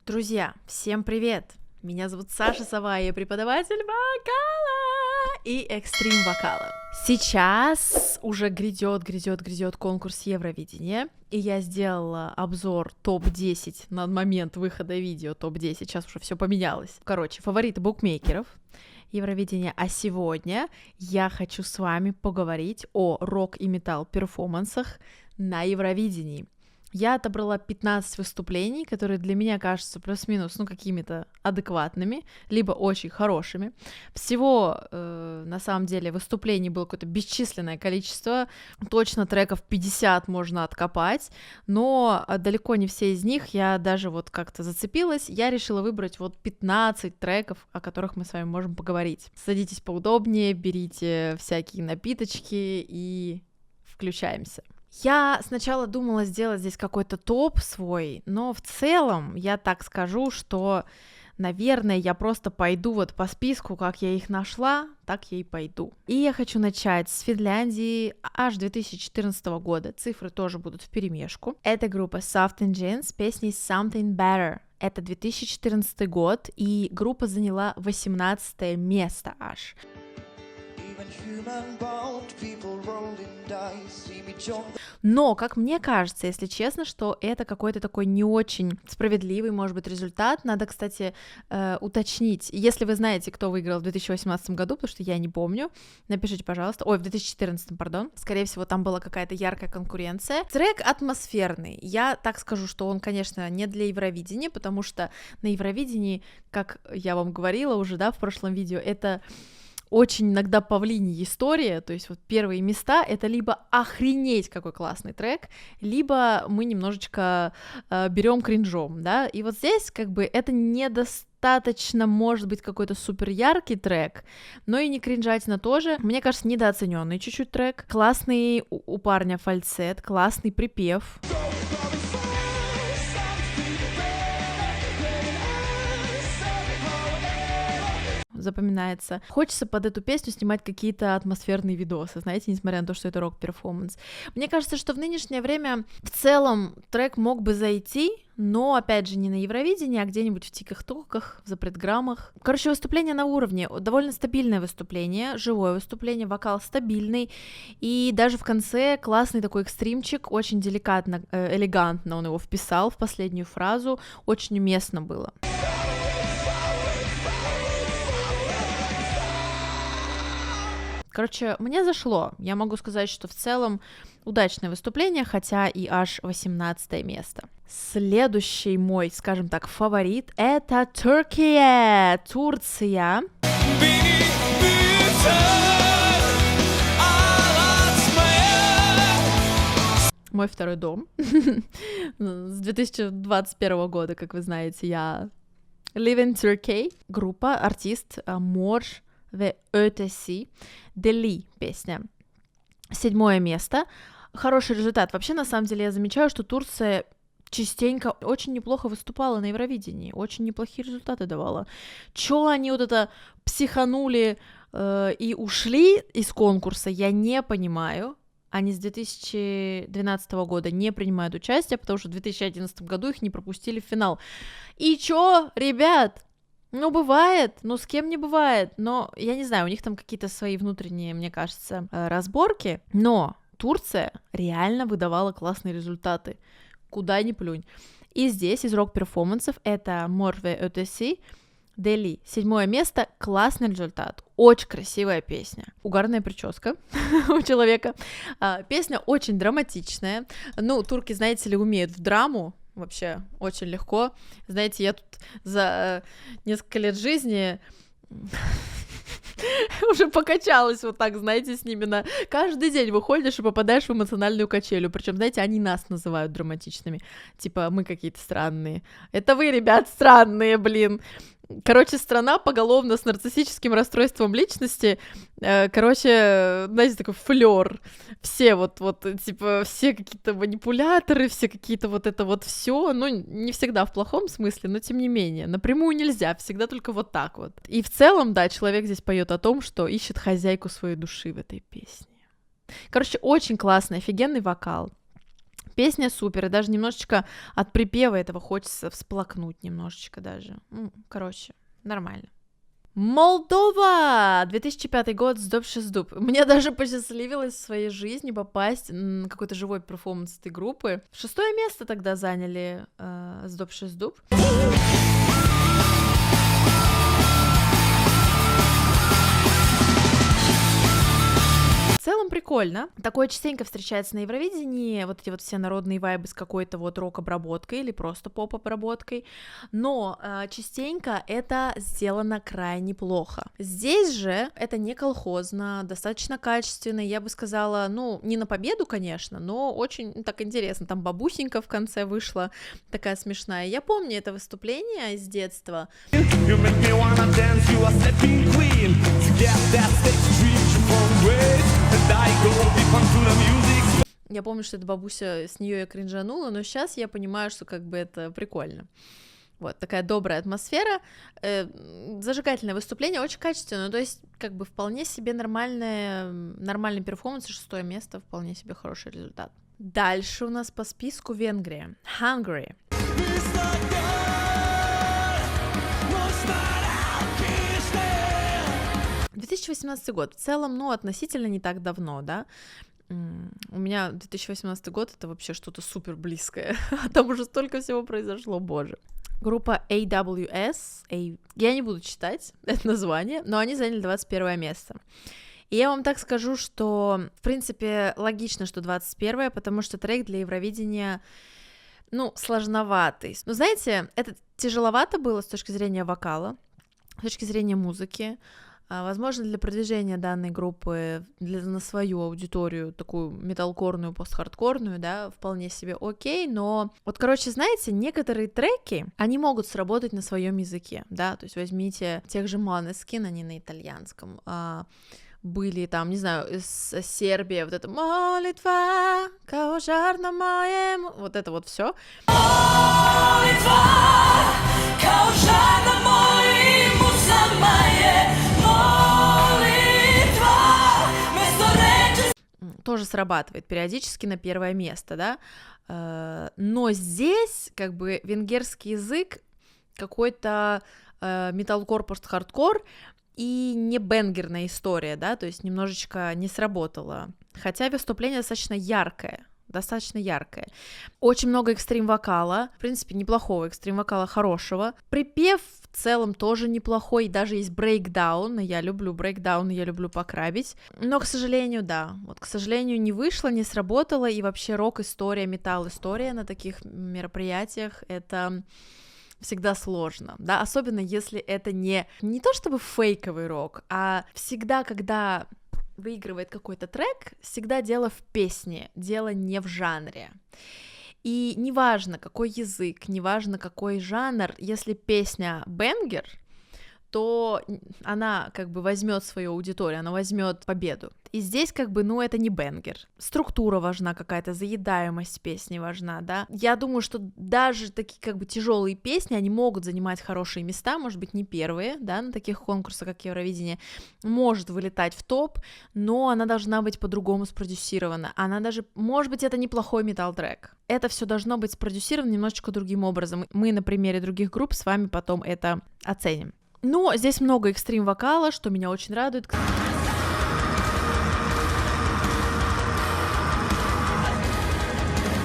Друзья, всем привет! Меня зовут Саша Сова, я преподаватель вокала и экстрим вокала. Сейчас уже грядет конкурс Евровидения, и я сделала обзор топ-10 на момент выхода видео топ-10, сейчас уже все поменялось. Короче, фавориты букмекеров Евровидения, а сегодня я хочу с вами поговорить о рок и металл перформансах на Евровидении. Я отобрала 15 выступлений, которые для меня кажутся плюс-минус, какими-то адекватными, либо очень хорошими. Всего, на самом деле, выступлений было какое-то бесчисленное количество, точно треков 50 можно откопать, но далеко не все из них я даже вот как-то зацепилась. Я решила выбрать вот 15 треков, о которых мы с вами можем поговорить. Садитесь поудобнее, берите всякие напиточки и включаемся. Я сначала думала сделать здесь какой-то топ свой, но в целом я так скажу, что, наверное, я просто пойду вот по списку, как я их нашла, так я и пойду. И я хочу начать с Финляндии аж 2014 года, цифры тоже будут вперемешку. Это группа Soft and Gin с песней Something Better. Это 2014 год, и группа заняла 18 место аж. Но, как мне кажется, если честно, что это какой-то такой не очень справедливый, может быть, результат. Надо, кстати, уточнить. Если вы знаете, кто выиграл в 2018 году, потому что я не помню, напишите, пожалуйста. Ой, в 2014, пардон. Скорее всего, там была какая-то яркая конкуренция. Трек атмосферный. Я так скажу, что он, конечно, не для Евровидения, потому что на Евровидении, как я вам говорила уже, да, в прошлом видео, это очень иногда павлинья история, то есть вот первые места — это либо охренеть какой классный трек, либо мы немножечко берем кринжом, да, и вот здесь как бы это недостаточно, может быть, какой-то супер яркий трек, но и не кринжатина тоже, мне кажется, недооцененный чуть-чуть трек, классный у парня фальцет, классный припев. Запоминается. Хочется под эту песню снимать какие-то атмосферные видосы, знаете, несмотря на то, что это рок-перформанс. Мне кажется, что в нынешнее время в целом трек мог бы зайти, но, опять же, не на Евровидении, а где-нибудь в тиках-токах, в запретграммах. Короче, выступление на уровне, довольно стабильное выступление, живое выступление, вокал стабильный, и даже в конце классный такой экстримчик, очень деликатно, элегантно он его вписал в последнюю фразу, очень уместно было. Короче, мне зашло. Я могу сказать, что в целом удачное выступление, хотя и аж 18 место. Следующий мой, скажем так, фаворит — это Turkey, Турция. Мой второй дом. С 2021 года, как вы знаете, я live in Turkey. Группа, артист Mor ve Ötesi, Deli песня. 7 место. Хороший результат. Вообще, на самом деле, я замечаю, что Турция частенько очень неплохо выступала на Евровидении, очень неплохие результаты давала. Чё они вот это психанули и ушли из конкурса, я не понимаю. Они с 2012 года не принимают участие, потому что в 2011 году их не пропустили в финал. И чё, ребят? Бывает, с кем не бывает, но, я не знаю, у них там какие-то свои внутренние, мне кажется, разборки, но Турция реально выдавала классные результаты, куда ни плюнь. И здесь из рок-перформансов это Mor ve Ötesi, Deli, 7 место, классный результат, очень красивая песня, угарная прическа у человека, песня очень драматичная, турки, знаете ли, умеют в драму, вообще очень легко. Знаете, я тут за несколько лет жизни уже покачалась вот так, знаете, с ними каждый день выходишь и попадаешь в эмоциональную качелю. Причем, знаете, они нас называют драматичными. Типа, мы какие-то странные. Это вы, ребят, странные, блин. Короче, страна поголовно с нарциссическим расстройством личности. Короче, знаете, такой флёр. Все типа, все какие-то манипуляторы, все какие-то вот это вот все. Не всегда в плохом смысле, но тем не менее. Напрямую нельзя, всегда только вот так вот. И в целом, да, человек здесь поет о том, что ищет хозяйку своей души в этой песне. Короче, очень классный, офигенный вокал. Песня супер, и даже немножечко от припева этого хочется всплакнуть немножечко даже. Короче, нормально. Молдова! 2005 год, Сдоб-Шиздуб. Мне даже посчастливилось в своей жизни попасть на какой-то живой перформанс этой группы. 6-е место тогда заняли Сдоб-Шиздуб. В целом прикольно. Такое частенько встречается на Евровидении, вот эти вот все народные вайбы с какой-то вот рок-обработкой или просто поп-обработкой, но частенько это сделано крайне плохо. Здесь же это не колхозно, достаточно качественно, я бы сказала, ну, не на победу, конечно, но очень так интересно. Там бабусенька в конце вышла, такая смешная. Я помню это выступление с детства. Я помню, что эта бабуся, с нее я кринжанула, но сейчас я понимаю, что как бы это прикольно. Вот, такая добрая атмосфера, зажигательное выступление, очень качественное, то есть как бы вполне себе нормальный перформанс, 6-е место, вполне себе хороший результат. Дальше у нас по списку Венгрия, Hungary. 2018 год, в целом, ну, относительно не так давно, да, у меня 2018 год — это вообще что-то супер близкое, а там уже столько всего произошло, боже. Группа AWS, я не буду читать это название, но они заняли 21 место. И я вам так скажу, что, в принципе, логично, что 21-е, потому что трек для Евровидения, ну, сложноватый. Но, знаете, это тяжеловато было с точки зрения вокала, с точки зрения музыки. Возможно, для продвижения данной группы на свою аудиторию, такую металкорную, постхардкорную, да, вполне себе окей, но вот, короче, знаете, некоторые треки, они могут сработать на своем языке, да, то есть возьмите тех же Måneskin, они на итальянском, были там, не знаю, из Сербии, вот это «Молитва, као-жар на моем», вот это вот все. Молитва, као-жар на моем, тоже срабатывает периодически на 1-е место, да, но здесь как бы венгерский язык какой-то металкор, пост-хардкор и не бенгерная история, да, то есть немножечко не сработало, хотя выступление достаточно яркое. Очень много экстрим-вокала, в принципе, неплохого экстрим-вокала, хорошего. Припев в целом тоже неплохой, даже есть брейкдаун, я люблю брейкдаун, я люблю покрабить, но, к сожалению, да, вот, к сожалению, не вышло, не сработало, и вообще рок-история, металл-история на таких мероприятиях — это всегда сложно, да, особенно если это не то чтобы фейковый рок, а всегда, когда выигрывает какой-то трек, всегда дело в песне, дело не в жанре. И неважно, какой язык, неважно, какой жанр, если песня бенгер, то она как бы возьмет свою аудиторию, она возьмет победу. И здесь как бы, ну, это не бенгер. Структура важна какая-то, заедаемость песни важна, да. Я думаю, что даже такие как бы тяжелые песни, они могут занимать хорошие места, может быть, не первые, да, на таких конкурсах, как Евровидение, может вылетать в топ, но она должна быть по-другому спродюсирована. Она даже, может быть, это неплохой метал-трек. Это все должно быть спродюсировано немножечко другим образом. Мы на примере других групп с вами потом это оценим. Но здесь много экстрим-вокала, что меня очень радует.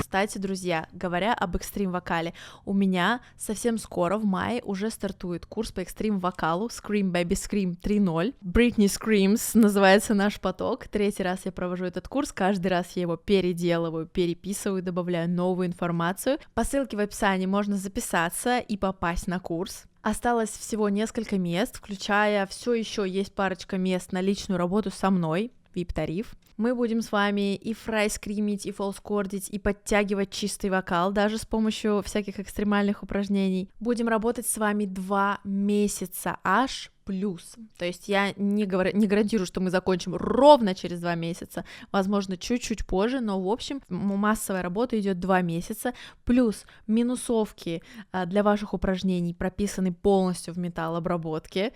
Кстати, друзья, говоря об экстрим-вокале, у меня совсем скоро, в мае, уже стартует курс по экстрим-вокалу Scream Baby Scream 3.0. Britney Screams называется наш поток. 3-й раз я провожу этот курс, каждый раз я его переделываю, переписываю, добавляю новую информацию. По ссылке в описании можно записаться и попасть на курс. Осталось всего несколько мест, включая все еще есть парочка мест на личную работу со мной, VIP-тариф. Мы будем с вами и фрай-скримить, и фолскордить, и подтягивать чистый вокал, даже с помощью всяких экстремальных упражнений. Будем работать с вами 2 месяца аж плюс. То есть я не гарантирую, что мы закончим ровно через 2 месяца, возможно, чуть-чуть позже, но, в общем, массовая работа идет 2 месяца, плюс минусовки для ваших упражнений прописаны полностью в металлобработке.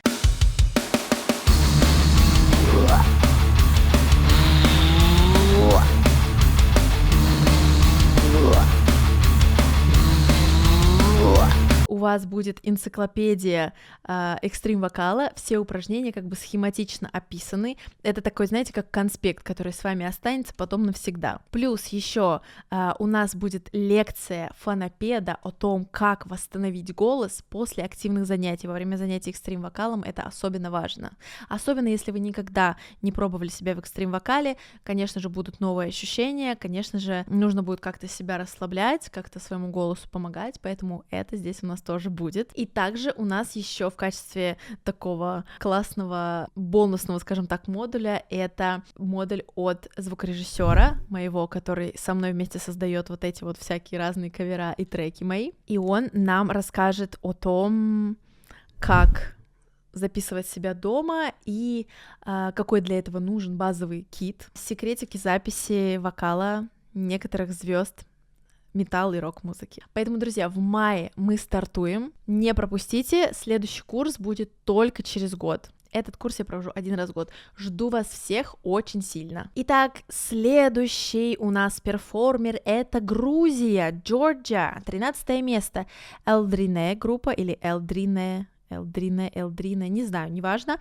у вас будет энциклопедия экстрим вокала, все упражнения как бы схематично описаны. Это такой, знаете, как конспект, который с вами останется потом навсегда. Плюс еще у нас будет лекция фонопеда о том, как восстановить голос после активных занятий. Во время занятий экстрим вокалом это особенно важно. Особенно если вы никогда не пробовали себя в экстрим вокале, конечно же, будут новые ощущения, конечно же, нужно будет как-то себя расслаблять, как-то своему голосу помогать, поэтому это здесь у нас тоже будет. И также у нас еще в качестве такого классного бонусного, скажем так, модуля, это модуль от звукорежиссера моего, который со мной вместе создает вот эти вот всякие разные кавера и треки мои, и он нам расскажет о том, как записывать себя дома и какой для этого нужен базовый кит, секретики записи вокала некоторых звезд металл и рок-музыки. Поэтому, друзья, в мае мы стартуем. Не пропустите, следующий курс будет только через год. Этот курс я провожу один раз в год. Жду вас всех очень сильно. Итак, следующий у нас перформер — это Грузия, Джорджия, 13 место. Элдрине группа или Элдрине, не знаю, неважно.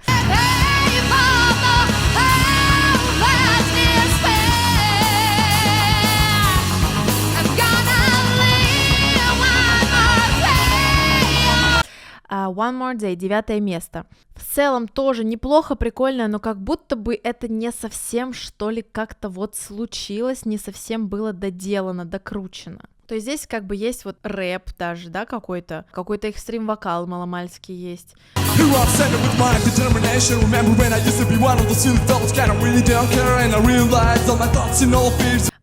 One More Day, 9 место. В целом тоже неплохо, прикольно, но как будто бы это не совсем, что ли, как-то вот случилось, не совсем было доделано, докручено. То есть здесь как бы есть вот рэп даже, да, какой-то экстрим-вокал маломальский есть.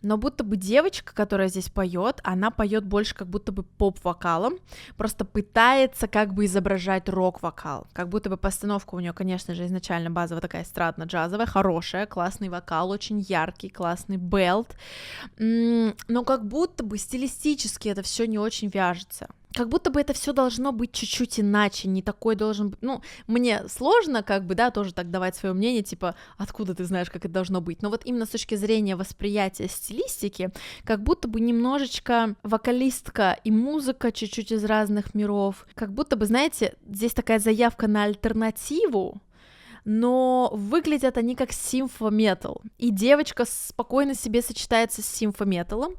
Но будто бы девочка, которая здесь поет, она поет больше как будто бы поп-вокалом, просто пытается как бы изображать рок-вокал, как будто бы постановка у нее, конечно же, изначально базовая такая эстрадно-джазовая, хорошая, классный вокал, очень яркий, классный белт, но как будто бы стилистически это все не очень вяжется. Как будто бы это все должно быть чуть-чуть иначе, не такой должен быть, ну, мне сложно, как бы, да, тоже так давать свое мнение, типа, откуда ты знаешь, как это должно быть, но вот именно с точки зрения восприятия стилистики, как будто бы немножечко вокалистка и музыка чуть-чуть из разных миров, как будто бы, знаете, здесь такая заявка на альтернативу, но выглядят они как симфо-метал, и девочка спокойно себе сочетается с симфо-металом,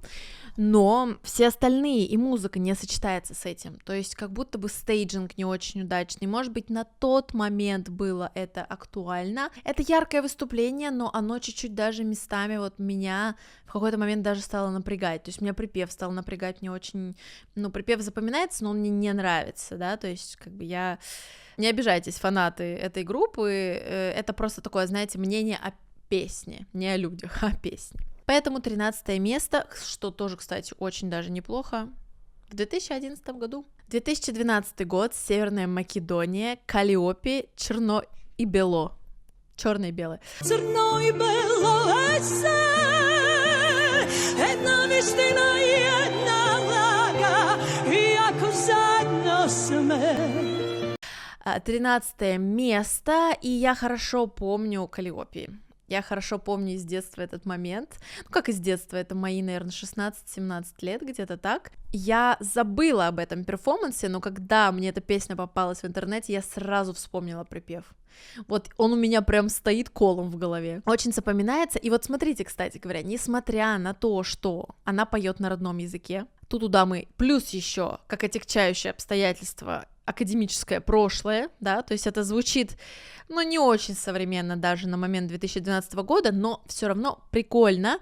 но все остальные и музыка не сочетается с этим, то есть как будто бы стейджинг не очень удачный, может быть, на тот момент было это актуально, это яркое выступление, но оно чуть-чуть даже местами вот меня в какой-то момент даже стало напрягать, то есть меня припев стал напрягать, мне очень, ну, припев запоминается, но он мне не нравится, да, то есть как бы я, не обижайтесь, фанаты этой группы, это просто такое, знаете, мнение о песне, не о людях, а о песне. Поэтому 13 место, что тоже, кстати, очень даже неплохо, в 2011 году. 2012 год, Северная Македония, Калиопи, Черно и Бело. Черное и белое. Черно и бело, 13 место, и я хорошо помню Калиопи. Я хорошо помню из детства этот момент, ну как из детства, это мои, наверное, 16-17 лет, где-то так. Я забыла об этом перформансе, но когда мне эта песня попалась в интернете, я сразу вспомнила припев. Вот он у меня прям стоит колом в голове. Очень запоминается, и вот смотрите, кстати говоря, несмотря на то, что она поет на родном языке, тут у дамы плюс еще, как отягчающее обстоятельство, академическое прошлое, да, то есть это звучит, ну, не очень современно даже на момент 2012 года, но все равно прикольно.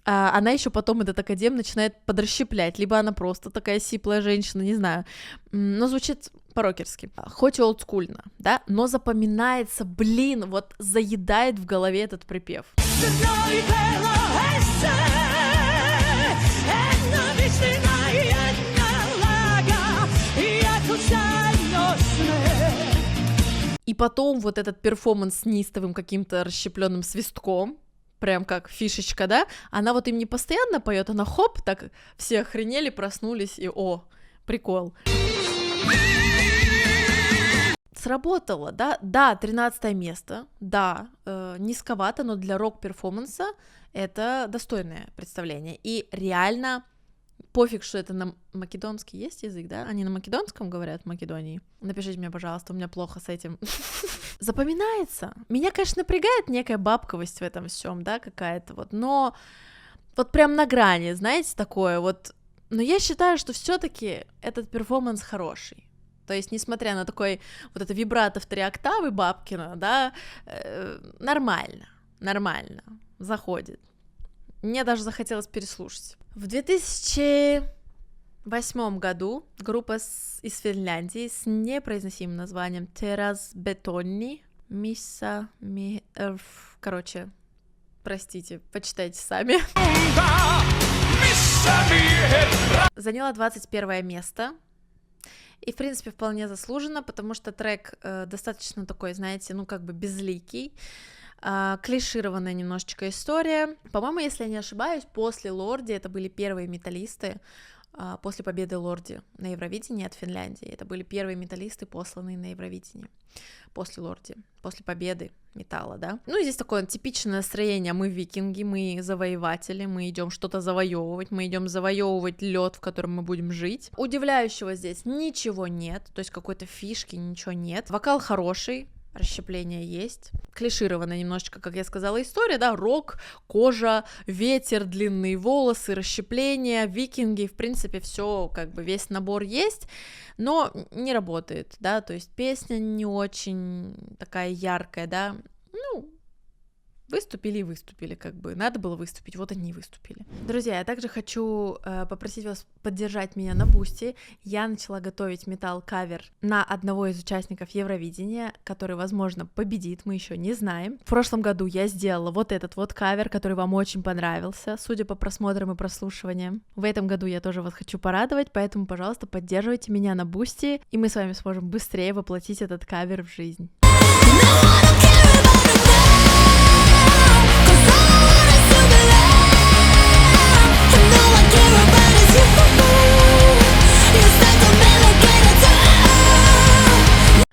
Она еще потом этот академ начинает подрасщеплять, либо она просто такая сиплая женщина, не знаю, но звучит по-рокерски, хоть и олдскульно, да, но запоминается, блин, вот заедает в голове этот припев. И потом вот этот перформанс с неистовым каким-то расщепленным свистком, прям как фишечка, да, она вот им не постоянно поет, она хоп, так все охренели, проснулись, и о, прикол. Сработало, да, да, 13 место, да, низковато, но для рок-перформанса это достойное представление, и реально Пофиг, что это на македонский есть язык, да? Они на македонском говорят в Македонии? Напишите мне, пожалуйста, у меня плохо с этим. Запоминается. Меня, конечно, напрягает некая бабковость в этом всем, да, какая-то вот, но вот прям на грани, знаете, такое вот. Но я считаю, что все-таки этот перформанс хороший. То есть, несмотря на такой вот это вибрато в 3 октавы Бабкина, да, нормально, заходит. Мне даже захотелось переслушать. В 2008 году группа из Финляндии с непроизносимым названием Тераз Бетонни, короче, простите, почитайте сами, заняла 21 место. И, в принципе, вполне заслуженно, потому что трек достаточно такой, знаете, ну, как бы безликий, клишированная немножечко история. По-моему, если я не ошибаюсь, после Лорди, это были первые металлисты, после победы Лорди на Евровидении от Финляндии, это были первые металлисты, посланные на Евровидение после Лорди, после победы металла, да. Ну, и здесь такое типичное настроение: мы викинги, мы завоеватели, мы идем что-то завоевывать, мы идем завоевывать лед, в котором мы будем жить. Удивляющего здесь ничего нет, то есть какой-то фишки, ничего нет. Вокал хороший, расщепление есть, клишированная немножечко, как я сказала, история, да, рок, кожа, ветер, длинные волосы, расщепление, викинги, в принципе, все, как бы весь набор есть, но не работает, да, то есть песня не очень такая яркая, да, ну, выступили, как бы, надо было выступить, вот они и выступили. Друзья, я также хочу попросить вас поддержать меня на Бусти. Я начала готовить метал-кавер на одного из участников Евровидения, который, возможно, победит, мы еще не знаем. В прошлом году я сделала вот этот вот кавер, который вам очень понравился, судя по просмотрам и прослушиваниям. В этом году я тоже вас хочу порадовать, поэтому, пожалуйста, поддерживайте меня на Бусти, и мы с вами сможем быстрее воплотить этот кавер в жизнь.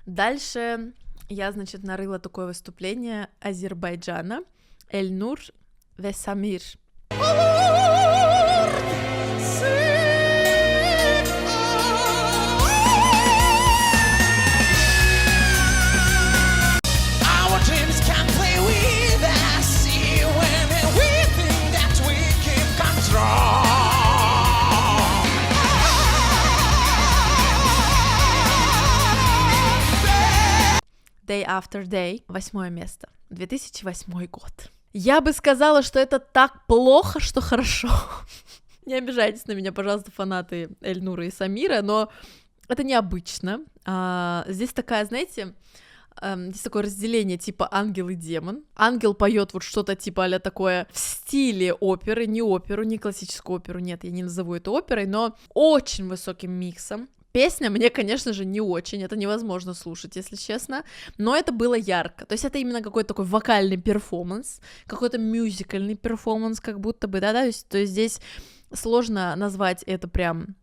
Дальше я, значит, нарыла такое выступление Азербайджана Эльнур ве Самир. Day After Day, 8 место, 2008 год. Я бы сказала, что это так плохо, что хорошо. Не обижайтесь на меня, пожалуйста, фанаты Эльнура и Самира, но это необычно. Здесь такая, знаете, здесь такое разделение типа ангел и демон. Ангел поет вот что-то типа а-ля такое в стиле оперы, не классическую оперу, нет, я не назову это оперой, но очень высоким миксом. Песня мне, конечно же, не очень, это невозможно слушать, если честно, но это было ярко, то есть это именно какой-то такой вокальный перформанс, какой-то мюзикальный перформанс, как будто бы, да, то есть здесь сложно назвать это прям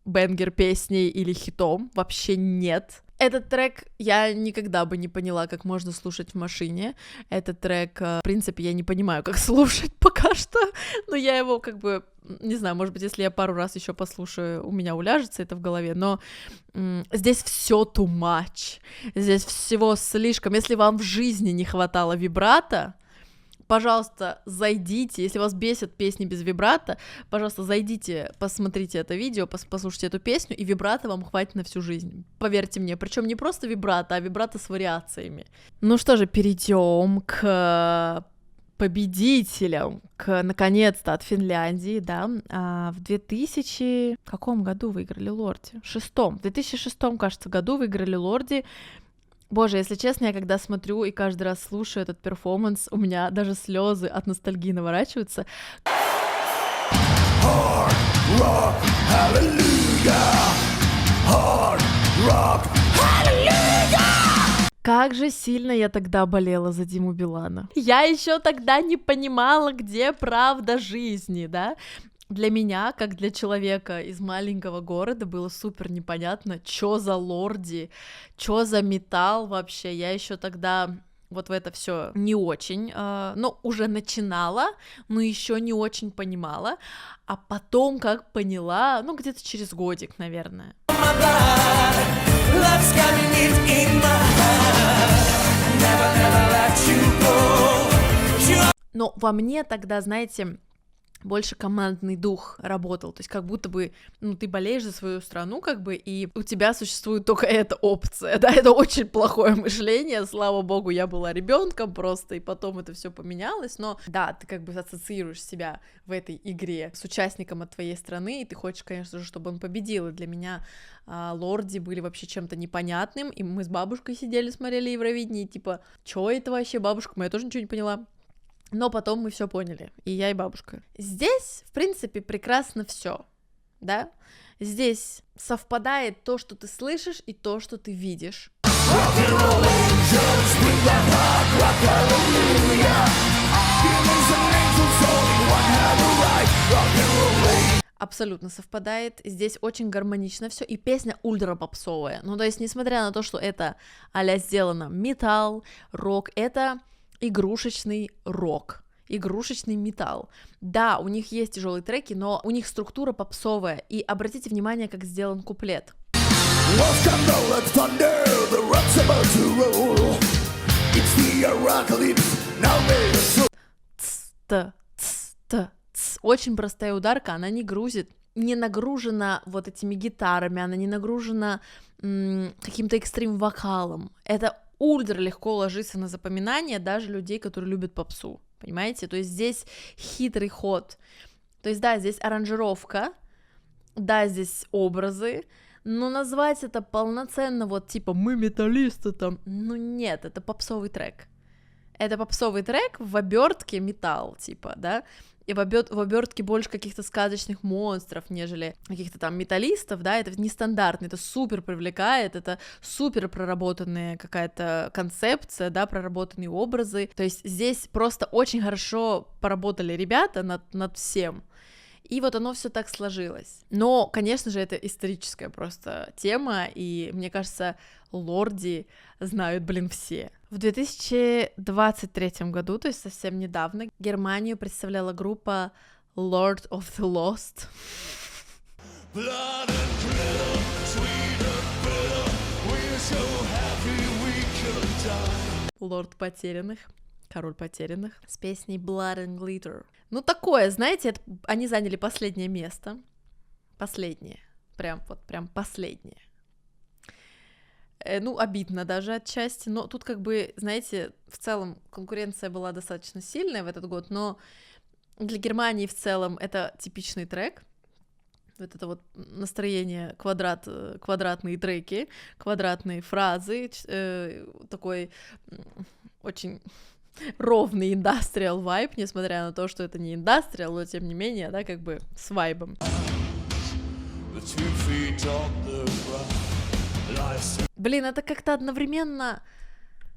бэнгер песней или хитом, вообще нет. Этот трек я никогда бы не поняла, как можно слушать в машине. Этот трек, в принципе, я не понимаю, как слушать пока что, но я его как бы, не знаю, может быть, если я пару раз еще послушаю, у меня уляжется это в голове, но здесь все too much, здесь всего слишком. Если вам в жизни не хватало вибрато, пожалуйста, зайдите, если вас бесят песни без вибрато, пожалуйста, зайдите, посмотрите это видео, послушайте эту песню, и вибрато вам хватит на всю жизнь, поверьте мне, причем не просто вибрато, а вибрато с вариациями. Ну что же, перейдем к победителям, наконец-то, от Финляндии, да, в 2000... каком году выиграли Лорди? В 2006, кажется, году выиграли Лорди. Боже, если честно, я когда смотрю и каждый раз слушаю этот перформанс, у меня даже слезы от ностальгии наворачиваются. Hard rock, hallelujah. Hard rock, hallelujah. Как же сильно я тогда болела за Диму Билана. Я еще тогда не понимала, где правда жизни, да? Для меня, как для человека из маленького города, было супер непонятно, чё за Лорди, чё за металл вообще. Я еще тогда вот в это все не очень, но уже начинала, но еще не очень понимала, а потом как поняла, ну где-то через годик, наверное. Но во мне тогда, знаете, больше командный дух работал, то есть как будто бы, ну, ты болеешь за свою страну, как бы, и у тебя существует только эта опция, да, это очень плохое мышление, слава богу, я была ребенком просто, и потом это все поменялось, но да, ты как бы ассоциируешь себя в этой игре с участником от твоей страны, и ты хочешь, конечно же, чтобы он победил, и для меня лорди были вообще чем-то непонятным, и мы с бабушкой сидели, смотрели Евровидение, и типа, чё это вообще, бабушка моя тоже ничего не поняла. Но потом мы все поняли, и я, и бабушка. Здесь, в принципе, прекрасно все, да? Здесь совпадает то, что ты слышишь, и то, что ты видишь. Абсолютно совпадает. Здесь очень гармонично все, и песня ультра попсовая. Ну, то есть, несмотря на то, что это а-ля сделано металл, рок, это игрушечный рок, игрушечный металл. Да, у них есть тяжелые треки, но у них структура попсовая. И обратите внимание, как сделан куплет. Очень простая ударка, она не грузит, не нагружена вот этими гитарами, она не нагружена каким-то экстрим-вокалом. Это ультра легко ложится на запоминание даже людей, которые любят попсу, понимаете? То есть здесь хитрый ход, то есть да, здесь аранжировка, да, здесь образы, но назвать это полноценно вот типа мы металлисты там, ну нет, это попсовый трек. Это попсовый трек в обертке металл, типа, да, и в обертке больше каких-то сказочных монстров, нежели каких-то там металлистов, да, это нестандартно, это супер привлекает, это супер проработанная какая-то концепция, да, проработанные образы, то есть здесь просто очень хорошо поработали ребята над всем, и вот оно все так сложилось. Но, конечно же, это историческая просто тема, и мне кажется, лорди знают, все. В 2023 году, то есть совсем недавно, Германию представляла группа Lord of the Lost. Лорд потерянных, король потерянных, с песней Blood and Glitter. Ну, такое, знаете, они заняли последнее место. Последнее. Прям последнее. Ну, обидно даже отчасти, но тут как бы, знаете, в целом конкуренция была достаточно сильная в этот год, но для Германии в целом это типичный трек, вот это вот настроение, квадратные треки, квадратные фразы, такой очень ровный индастриал вайб, несмотря на то, что это не индастриал, но тем не менее, да, как бы с вайбом. Блин, это как-то одновременно,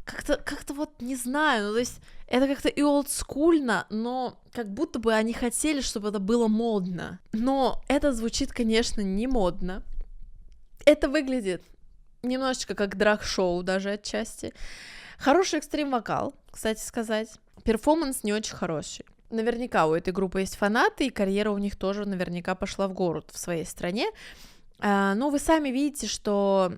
как-то вот не знаю, ну, то есть это как-то и олдскульно, но как будто бы они хотели, чтобы это было модно. Но это звучит, конечно, не модно. Это выглядит немножечко как драг-шоу даже отчасти. Хороший экстрим-вокал, кстати сказать. Перформанс не очень хороший. Наверняка у этой группы есть фанаты, и карьера у них тоже наверняка пошла в гору в своей стране. Но вы сами видите, что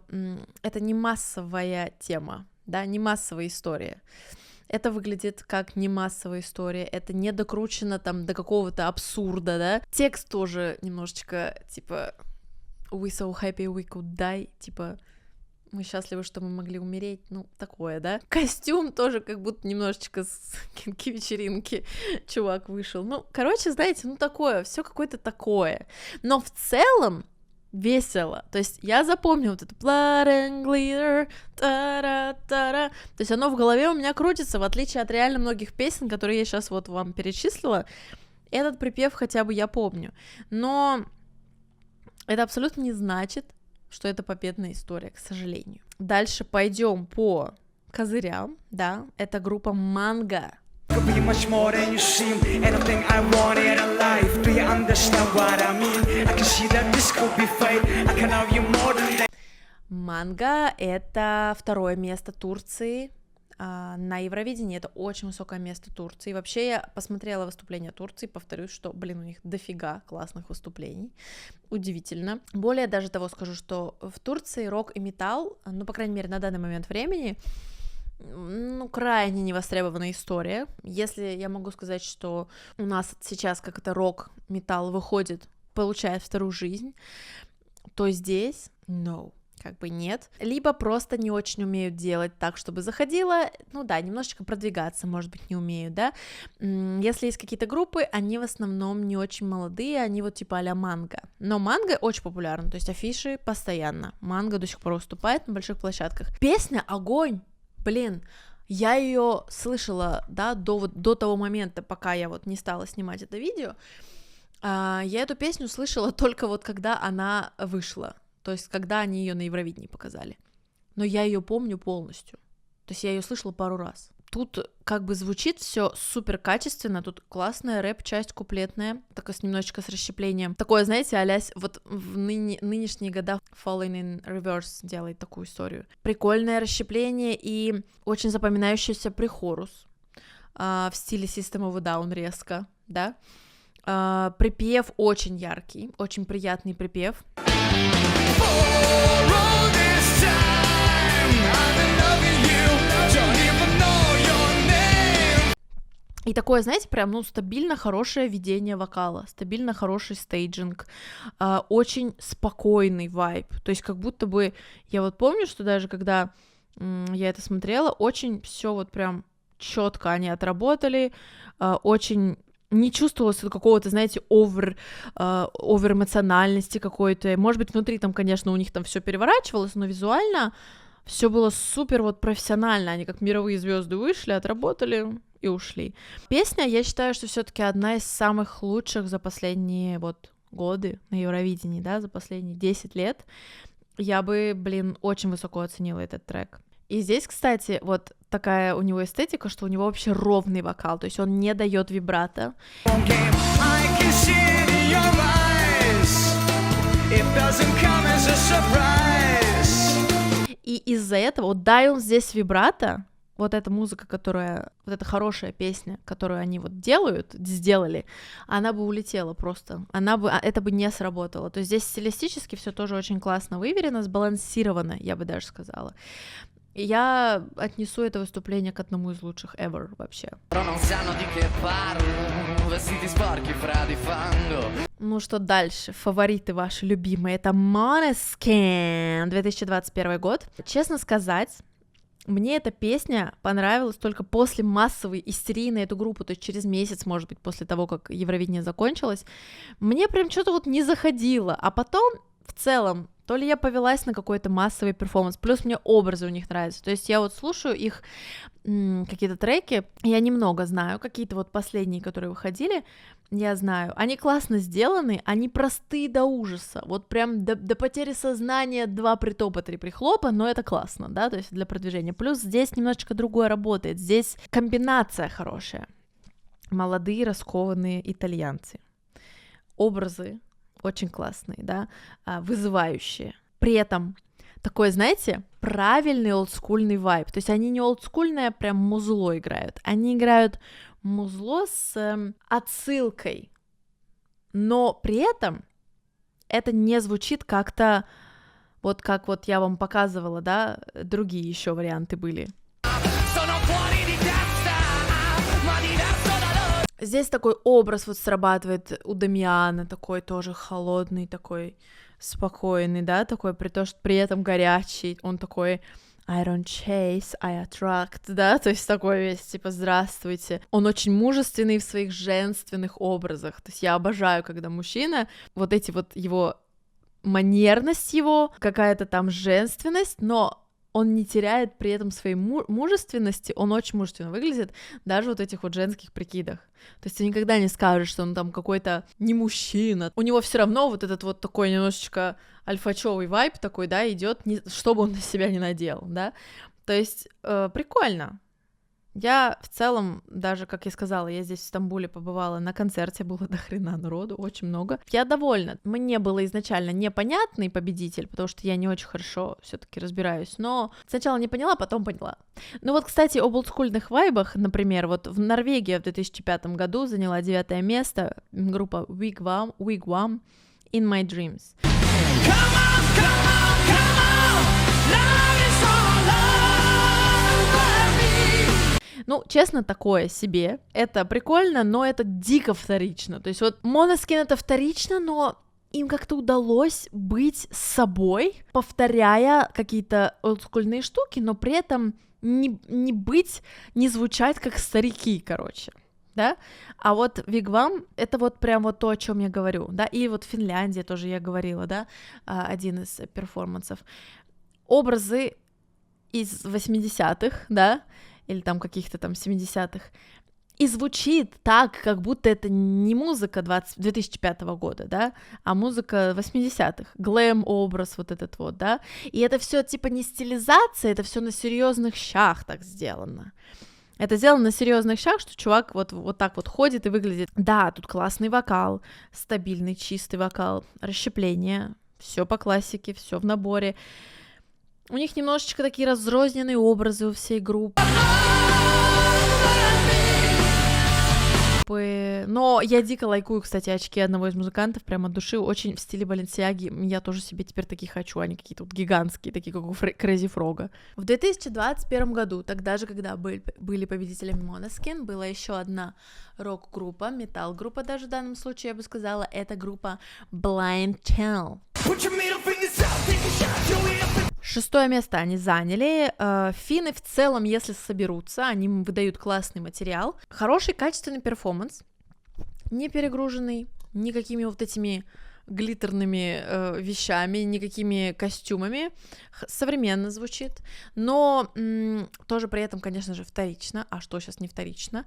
это не массовая тема, да, не массовая история. Это выглядит как не массовая история, это не докручено там до какого-то абсурда, да. Текст тоже немножечко, типа, we so happy we could die, типа, мы счастливы, что мы могли умереть, ну, такое, да. Костюм тоже как будто немножечко с кинки-вечеринки чувак вышел. Ну, короче, знаете, ну, такое, все какое-то такое. Но в целом весело, то есть я запомню вот это blood and glitter, та-ра-та-ра, то есть оно в голове у меня крутится, в отличие от реально многих песен, которые я сейчас вот вам перечислила, этот припев хотя бы я помню, но это абсолютно не значит, что это победная история, к сожалению. Дальше пойдем по козырям, да, это группа Манга. Манга — это второе место Турции, на Евровидении это очень высокое место Турции. Вообще я посмотрела выступления Турции, повторюсь, что, у них дофига классных выступлений. Удивительно. Более даже того скажу, что в Турции рок и металл, по крайней мере, на данный момент времени, крайне невостребованная история. Если я могу сказать, что у нас сейчас как это рок, металл выходит, получает вторую жизнь, то здесь нет. Либо просто не очень умеют делать так, чтобы заходило, немножечко продвигаться, может быть, не умеют, да. Если есть какие-то группы, они в основном не очень молодые, они вот типа а-ля Манго. Но Манго очень популярна, то есть афиши постоянно. Манго до сих пор выступает на больших площадках. Песня огонь, я ее слышала, да, до того момента, пока я вот не стала снимать это видео. Я эту песню слышала только вот когда она вышла. То есть, когда они ее на Евровидении показали. Но я ее помню полностью. То есть, я ее слышала пару раз. Тут как бы звучит все супер качественно, тут классная рэп-часть куплетная, такая немножечко с расщеплением. Такое, знаете, а-ля вот в нынешние года Falling in Reverse делает такую историю. Прикольное расщепление и очень запоминающийся прихорус в стиле System of a Down резко, да. Припев очень яркий, очень приятный припев. И такое, знаете, прям, стабильно хорошее ведение вокала, стабильно хороший стейджинг, очень спокойный вайб, то есть как будто бы, я вот помню, что даже когда я это смотрела, очень все вот прям четко они отработали, очень не чувствовалось какого-то, знаете, овер эмоциональности какой-то, может быть, внутри там, конечно, у них там все переворачивалось, но визуально все было супер вот профессионально, они как мировые звезды вышли, отработали и ушли. Песня, я считаю, что все-таки одна из самых лучших за последние вот годы на Евровидении, да, за последние 10 лет. Я бы, очень высоко оценила этот трек. И здесь, кстати, вот такая у него эстетика, что у него вообще ровный вокал, то есть он не дает вибрато. И из-за этого, вот дай он здесь вибрато, вот эта музыка, вот эта хорошая песня, которую они вот сделали, она бы улетела просто, это бы не сработало. То есть здесь стилистически все тоже очень классно выверено, сбалансировано, я бы даже сказала. И я отнесу это выступление к одному из лучших ever вообще. Ну что дальше? Фавориты ваши любимые. Это Måneskin, 2021 год. Честно сказать, мне эта песня понравилась только после массовой истерии на эту группу, то есть через месяц, может быть, после того, как Евровидение закончилось. Мне прям что-то вот не заходило, а потом в целом то ли я повелась на какой-то массовый перформанс, плюс мне образы у них нравятся, то есть я вот слушаю их какие-то треки, я немного знаю, какие-то вот последние, которые выходили, я знаю, они классно сделаны, они простые до ужаса, вот прям до потери сознания 2 притопа, 3 прихлопа, но это классно, да, то есть для продвижения, плюс здесь немножечко другое работает, здесь комбинация хорошая, молодые раскованные итальянцы, образы очень классные, да, вызывающие, при этом такой, знаете, правильный олдскульный вайб, то есть они не олдскульное прям музло играют, они играют музло с отсылкой, но при этом это не звучит как-то вот как вот я вам показывала, да, другие еще варианты были. Здесь такой образ вот срабатывает у Дамиана, такой тоже холодный, такой спокойный, да, такой при этом горячий, он такой I don't chase, I attract, да, то есть такой весь, типа, здравствуйте. Он очень мужественный в своих женственных образах, то есть я обожаю, когда мужчина, вот эти вот его манерность его, какая-то там женственность, но он не теряет при этом своей мужественности, он очень мужественно выглядит, даже вот этих вот женских прикидах. То есть ты никогда не скажешь, что он там какой-то не мужчина. У него все равно вот этот вот такой немножечко альфачевый вайб такой, да, идет, что бы он на себя не надел, да. То есть прикольно. Я в целом, даже, как я сказала, я здесь в Стамбуле побывала на концерте, было до хрена народу, очень много. Я довольна. Мне было изначально непонятный победитель, потому что я не очень хорошо все-таки разбираюсь, но сначала не поняла, потом поняла. Ну вот, кстати, об олдскульных вайбах, например, вот в Норвегии в 2005 году заняла 9 место группа Wigwam In My Dreams. Ну, честно, такое себе. Это прикольно, но это дико вторично. То есть вот Måneskin это вторично, но им как-то удалось быть собой, повторяя какие-то олдскульные штуки, но при этом не звучать как старики, короче. Да, а вот Wigwam — это вот прям вот то, о чем я говорю, да, и вот Финляндия тоже я говорила, да, один из перформансов. Образы из 80-х, да, или там каких-то там 70-х, и звучит так, как будто это не музыка 2005 года, да, а музыка 80-х, глэм-образ вот этот вот, да, и это все типа не стилизация, это все на серьезных щах так сделано. Это сделано на серьезных щах, что чувак вот так вот ходит и выглядит. Да, тут классный вокал, стабильный, чистый вокал, расщепление, все по классике, все в наборе. У них немножечко такие разрозненные образы у всей группы. Но я дико лайкую, кстати, очки одного из музыкантов, прямо от души, очень в стиле Баленсиаги. Я тоже себе теперь такие хочу, они какие-то вот гигантские, такие, как у Crazy Frog. В 2021 году, тогда же, когда были победителями Måneskin, была еще одна рок-группа, метал-группа даже в данном случае, я бы сказала, это группа Blind Channel. 6-е место они заняли. Финны в целом, если соберутся, они выдают классный материал. Хороший, качественный перформанс, не перегруженный никакими вот этими глиттерными вещами, никакими костюмами. Современно звучит, но тоже при этом, конечно же, вторично. А что сейчас не вторично?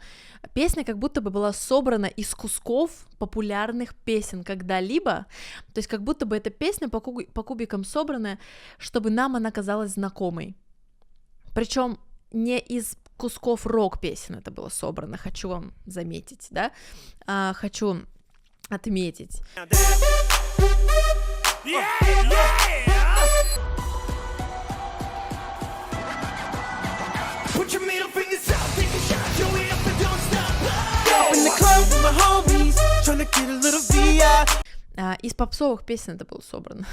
Песня как будто бы была собрана из кусков популярных песен когда-либо, то есть как будто бы эта песня по кубикам собранная, чтобы нам она казалась знакомой. Причем не из кусков рок-песен это было собрано, хочу вам заметить, да, хочу отметить. Из попсовых песен это было собрано.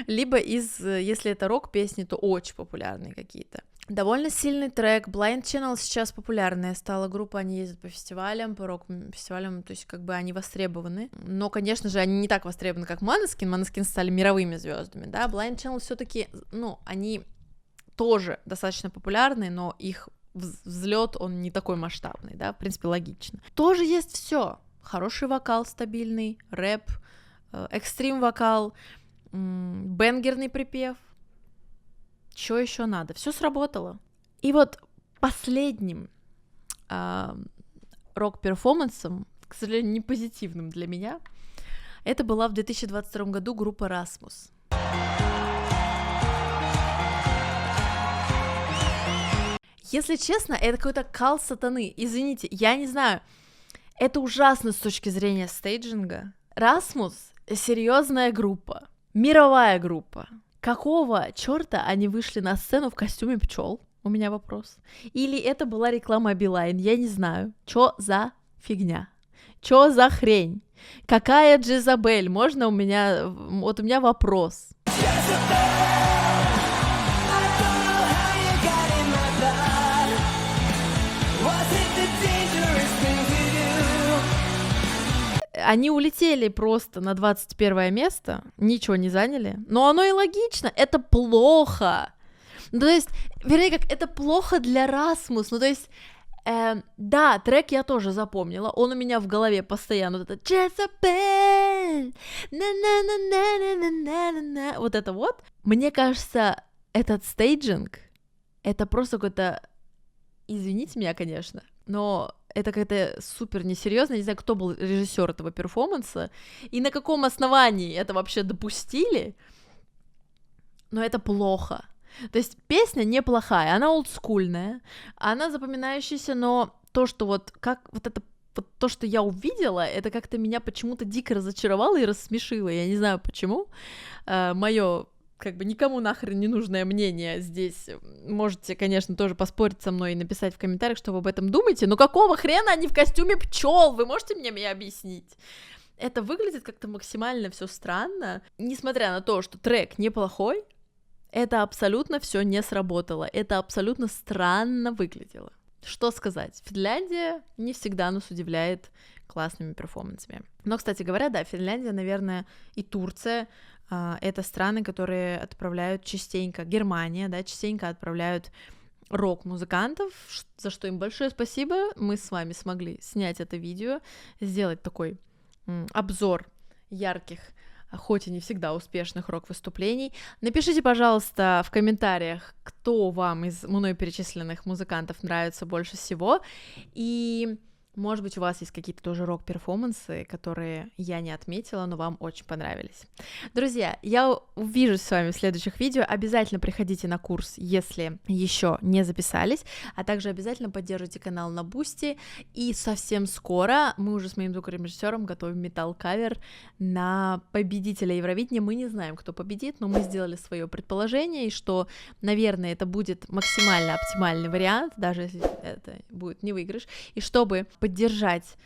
Либо если это рок-песни, то очень популярные какие-то. Довольно сильный трек. Blind Channel сейчас популярная стала группа, они ездят по фестивалям, по рок-фестивалям, то есть как бы они востребованы. Но, конечно же, они не так востребованы, как Måneskin. Måneskin стали мировыми звездами, да. Blind Channel все-таки, они тоже достаточно популярны, но их взлет, он не такой масштабный, да, в принципе, логично. Тоже есть все. Хороший вокал стабильный, рэп, экстрим-вокал, бенгерный припев. Что еще надо? Все сработало. И вот последним рок-перформансом, к сожалению, не позитивным для меня, это была в 2022 году группа Rasmus. Если честно, это какой-то кал сатаны. Извините, я не знаю. Это ужасно с точки зрения стейджинга. Rasmus — серьезная группа, мировая группа. Какого черта они вышли на сцену в костюме пчел? У меня вопрос. Или это была реклама Билайн? Я не знаю. Чё за фигня? Чё за хрень? Какая Джезабель? Можно у меня... Вот у меня вопрос. Они улетели просто на 21 место, ничего не заняли, но оно и логично, это плохо. Ну, то есть, вернее, как, это плохо для Rasmus, ну, то есть, да, трек я тоже запомнила, он у меня в голове постоянно, вот это Jezebel, на-на-на-на-на-на-на-на, вот это вот. Мне кажется, этот стейджинг, это просто какой-то, извините меня, конечно, но... Это как-то супер несерьезно, не знаю, кто был режиссер этого перформанса и на каком основании это вообще допустили, но это плохо. То есть песня неплохая, она олдскульная, она запоминающаяся, но то, что вот как вот это вот то, что я увидела, это как-то меня почему-то дико разочаровало и рассмешило. Я не знаю почему. Мое как бы никому нахрен не нужное мнение здесь. Можете, конечно, тоже поспорить со мной и написать в комментариях, что вы об этом думаете, но какого хрена они в костюме пчел? Вы можете мне объяснить? Это выглядит как-то максимально все странно. Несмотря на то, что трек неплохой, это абсолютно все не сработало. Это абсолютно странно выглядело. Что сказать? Финляндия не всегда нас удивляет классными перформансами. Но, кстати говоря, да, Финляндия, наверное, и Турция это страны, которые отправляют частенько, Германия, да, частенько отправляют рок-музыкантов, за что им большое спасибо. Мы с вами смогли снять это видео, сделать такой обзор ярких, хоть и не всегда успешных рок-выступлений. Напишите, пожалуйста, в комментариях, кто вам из мной перечисленных музыкантов нравится больше всего, и, может быть, у вас есть какие-то тоже рок-перформансы, которые я не отметила, но вам очень понравились. Друзья, я увижусь с вами в следующих видео. Обязательно приходите на курс, если еще не записались, а также обязательно поддержите канал на Бусти. И совсем скоро мы уже с моим звукорежиссером готовим метал-кавер на победителя Евровидения. Мы не знаем, кто победит, но мы сделали свое предположение, и что, наверное, это будет максимально оптимальный вариант, даже если это будет не выигрыш, и чтобы поддержать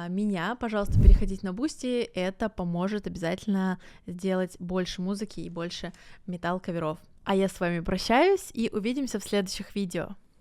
меня, пожалуйста, переходите на Бусти, это поможет обязательно сделать больше музыки и больше метал-каверов. А я с вами прощаюсь и увидимся в следующих видео.